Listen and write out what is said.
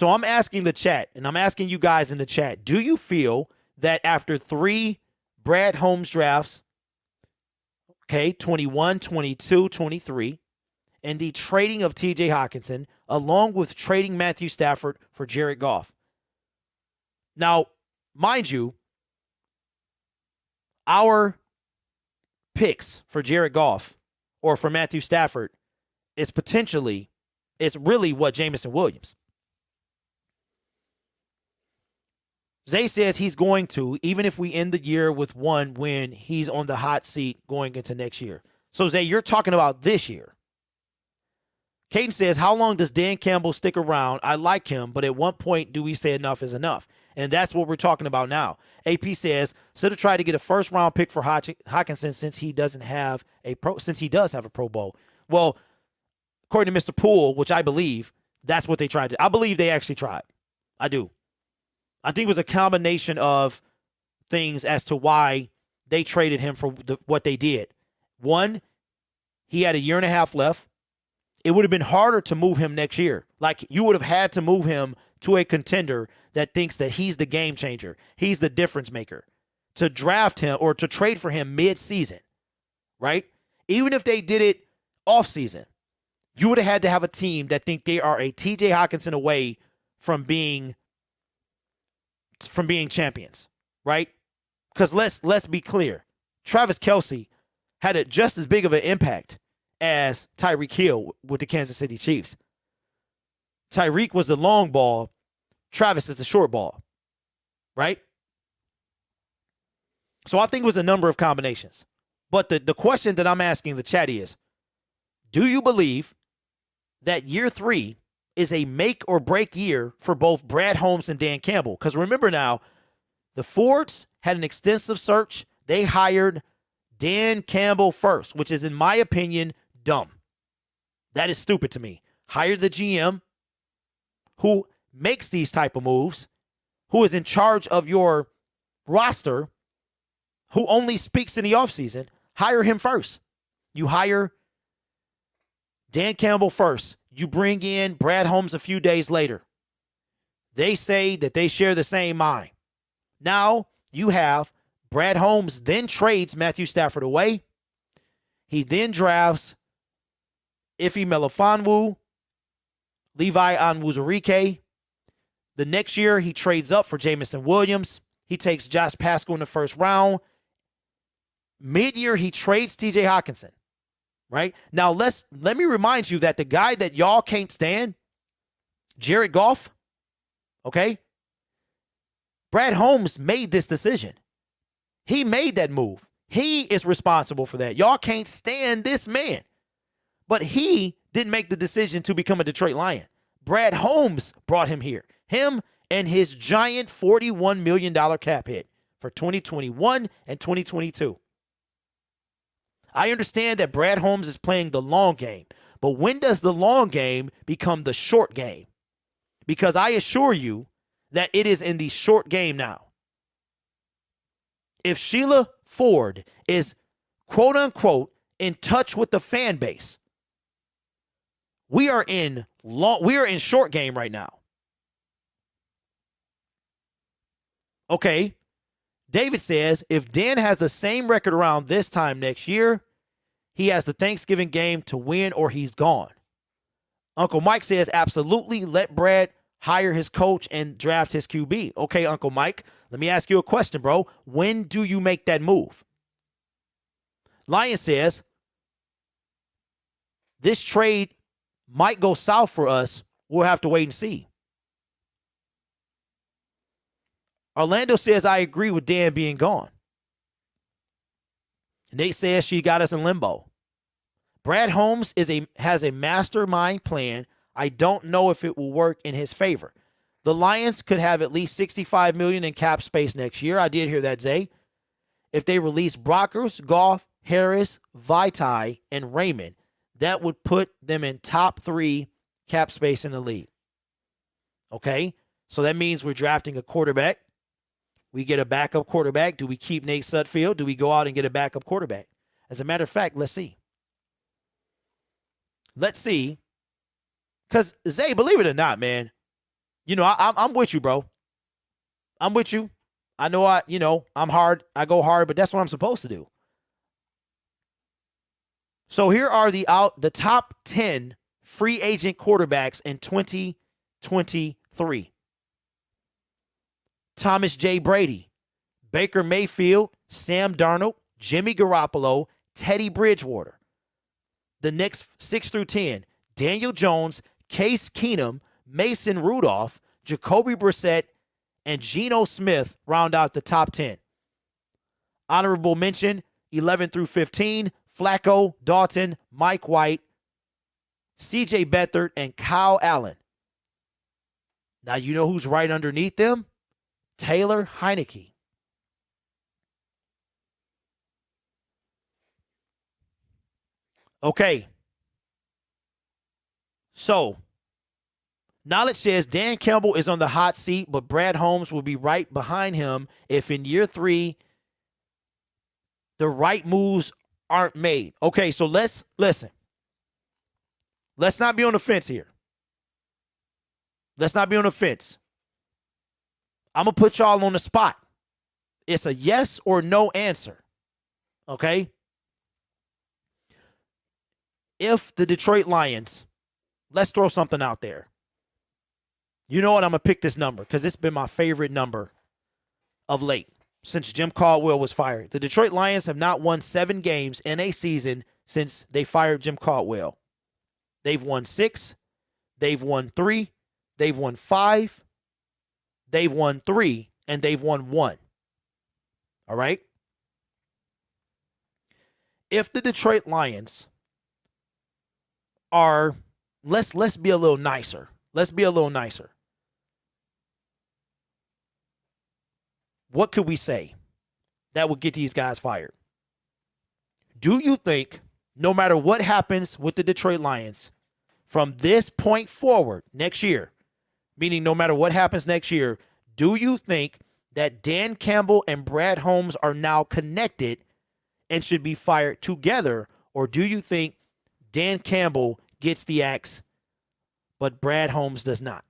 So I'm asking the chat, and I'm asking you guys in the chat, do you feel that after 3 Brad Holmes drafts, okay, 21, 22, 23, and the trading of TJ Hawkinson, along with trading Matthew Stafford for Jared Goff. Now, mind you, our picks for Jared Goff or for Matthew Stafford is really what Jameson Williams. Zay says he's going to, even if we end the year with 1 win, he's on the hot seat going into next year. So, Zay, you're talking about this year. Caden says, how long does Dan Campbell stick around? I like him, but at what point do we say enough is enough? And that's what we're talking about now. AP says, should have tried to get a first-round pick for Hawkinson since he does have a Pro Bowl. Well, according to Mr. Poole, which I believe, that's what they tried to. I believe they actually tried. I do. I think it was a combination of things as to why they traded him for what they did. One, he had a year and a half left. It would have been harder to move him next year. Like, you would have had to move him to a contender that thinks that he's the game changer. He's the difference maker. To draft him or to trade for him mid-season, right? Even if they did it off-season, you would have had to have a team that think they are a TJ Hawkinson away from being champions, right? Because let's be clear. Travis Kelce had just as big of an impact as Tyreek Hill with the Kansas City Chiefs. Tyreek was the long ball. Travis is the short ball, right? So I think it was a number of combinations. But the question that I'm asking the chat is, do you believe that year 3 is a make or break year for both Brad Holmes and Dan Campbell? Because remember now, the Fords had an extensive search. They hired Dan Campbell first, which is, in my opinion, dumb. That is stupid to me. Hire the GM who makes these type of moves, who is in charge of your roster, who only speaks in the offseason. Hire him first. You hire Dan Campbell first. You bring in Brad Holmes a few days later. They say that they share the same mind. Now you have Brad Holmes then trades Matthew Stafford away. He then drafts Ife Melifonwu, Levi Onwuzurike. The next year, he trades up for Jameson Williams. He takes Josh Pascal in the first round. Mid-year, he trades TJ Hawkinson, right? Now, let me remind you that the guy that y'all can't stand, Jared Goff, okay? Brad Holmes made this decision. He made that move. He is responsible for that. Y'all can't stand this man. But he didn't make the decision to become a Detroit Lion. Brad Holmes brought him here. Him and his giant $41 million cap hit for 2021 and 2022. I understand that Brad Holmes is playing the long game, but when does the long game become the short game? Because I assure you that it is in the short game now. If Sheila Ford is, quote unquote, in touch with the fan base, we are in short game right now. Okay. David says, if Dan has the same record around this time next year, he has the Thanksgiving game to win or he's gone. Uncle Mike says, absolutely, let Brad hire his coach and draft his QB. Okay, Uncle Mike, let me ask you a question, bro. When do you make that move? Lion says, this trade might go south for us. We'll have to wait and see. Orlando says, I agree with Dan being gone. Nate says she got us in limbo. Brad Holmes has a mastermind plan. I don't know if it will work in his favor. The Lions could have at least $65 million in cap space next year. I did hear that, Zay. If they release Brockers, Goff, Harris, Vitae, and Raymond, that would put them in top 3 cap space in the league. Okay? So that means we're drafting a quarterback. We get a backup quarterback. Do we keep Nate Sudfeld? Do we go out and get a backup quarterback? As a matter of fact, let's see. Let's see. Because, Zay, believe it or not, man, I'm with you, bro. I'm with you. I know I'm hard. I go hard, but that's what I'm supposed to do. So here are the top 10 free agent quarterbacks in 2023. Thomas J. Brady, Baker Mayfield, Sam Darnold, Jimmy Garoppolo, Teddy Bridgewater. The next 6 through 10, Daniel Jones, Case Keenum, Mason Rudolph, Jacoby Brissett, and Geno Smith round out the top 10. Honorable mention, 11 through 15, Flacco, Dalton, Mike White, C.J. Beathard, and Kyle Allen. Now you know who's right underneath them? Taylor Heinicke. Okay. So, knowledge says Dan Campbell is on the hot seat, but Brad Holmes will be right behind him if in year 3 the right moves aren't made. Okay, so let's listen. Let's not be on the fence here. Let's not be on the fence. I'm going to put y'all on the spot. It's a yes or no answer. Okay? If the Detroit Lions, let's throw something out there. You know what? I'm going to pick this number because it's been my favorite number of late since Jim Caldwell was fired. The Detroit Lions have not won 7 games in a season since they fired Jim Caldwell. They've won 6. They've won 3. They've won 5. They've won 3. And they've won 1. All right? If the Detroit Lions are, let's be a little nicer. Let's be a little nicer. What could we say that would get these guys fired? Do you think, no matter what happens with the Detroit Lions, from this point forward next year, meaning no matter what happens next year, do you think that Dan Campbell and Brad Holmes are now connected and should be fired together? Or do you think Dan Campbell gets the axe, but Brad Holmes does not?